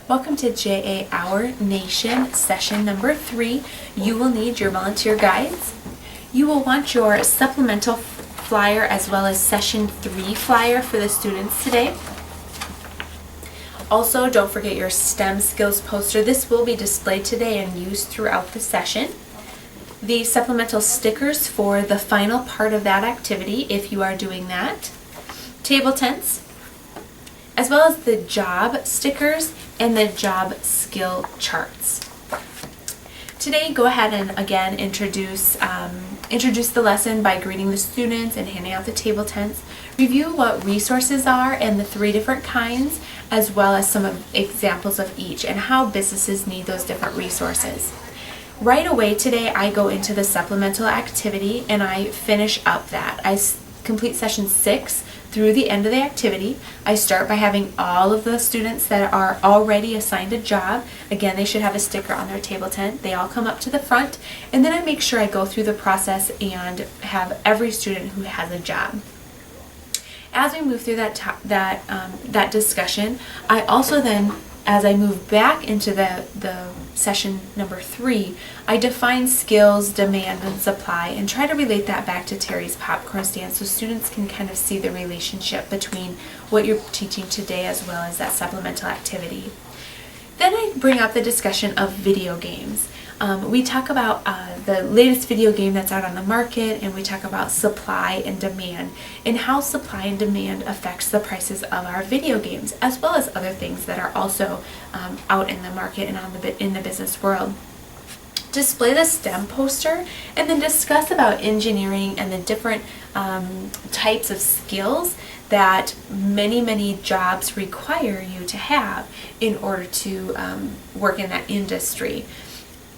Welcome to JA Our Nation session number 3. You will need your volunteer guides. You will want your supplemental flyer as well as session 3 flyer for the students today. Also, don't forget your STEM skills poster. This will be displayed today and used throughout the session. The supplemental stickers for the final part of that activity, if you are doing that. Table tents, as well as the job stickers and the job skill charts. Today, go ahead and again introduce the lesson by greeting the students and handing out the table tents. Review what resources are and the 3 different kinds, as well as some examples of each and how businesses need those different resources. Right away today, I go into the supplemental activity and I finish up that. I complete session 6 through the end of the activity. I start by having all of the students that are already assigned a job. Again, they should have a sticker on their table tent. They all come up to the front, and then I make sure I go through the process and have every student who has a job. As we move through that discussion, I also then, as I move back into the session number 3, I define skills, demand, and supply, and try to relate that back to Terry's popcorn stand so students can kind of see the relationship between what you're teaching today as well as that supplemental activity. Then I bring up the discussion of video games. We talk about the latest video game that's out on the market, and we talk about supply and demand and how supply and demand affects the prices of our video games, as well as other things that are also out in the market and in the business world. Display the STEM poster and then discuss about engineering and the different types of skills that many jobs require you to have in order to work in that industry.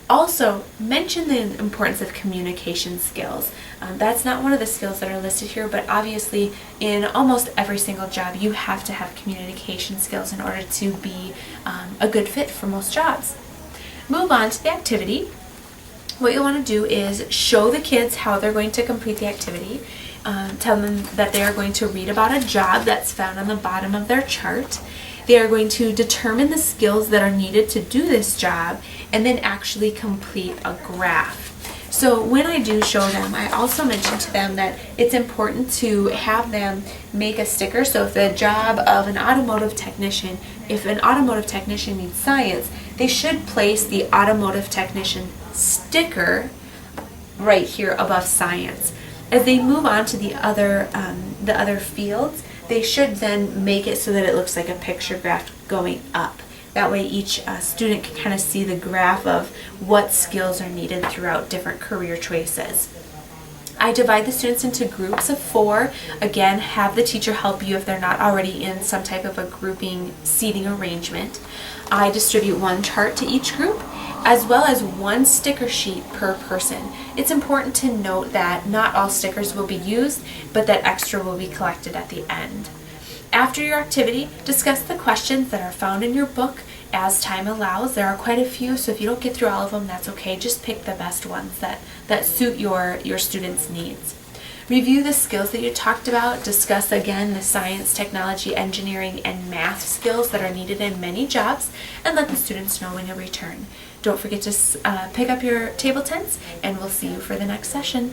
Also, mention the importance of communication skills. That's not one of the skills that are listed here, but obviously in almost every single job you have to have communication skills in order to be a good fit for most jobs. Move on to the activity. What you want to do is show the kids how they're going to complete the activity. Tell them that they are going to read about a job that's found on the bottom of their chart. They are going to determine the skills that are needed to do this job and then actually complete a graph. So when I do show them, I also mention to them that it's important to have them make a sticker. So if the job of an automotive technician, if an automotive technician needs science, they should place the automotive technician sticker right here above science. As they move on to the other fields, they should then make it so that it looks like a picture graph going up. That way each student can kind of see the graph of what skills are needed throughout different career choices. I divide the students into groups of 4. Again, have the teacher help you if they're not already in some type of a grouping seating arrangement. I distribute 1 chart to each group, as well as 1 sticker sheet per person. It's important to note that not all stickers will be used, but that extra will be collected at the end. After your activity, discuss the questions that are found in your book as time allows. There are quite a few, so if you don't get through all of them, that's okay. Just pick the best ones that suit your students' needs. Review the skills that you talked about. Discuss again the science, technology, engineering, and math skills that are needed in many jobs, and let the students know when you return. Don't forget to pick up your table tents, and we'll see you for the next session.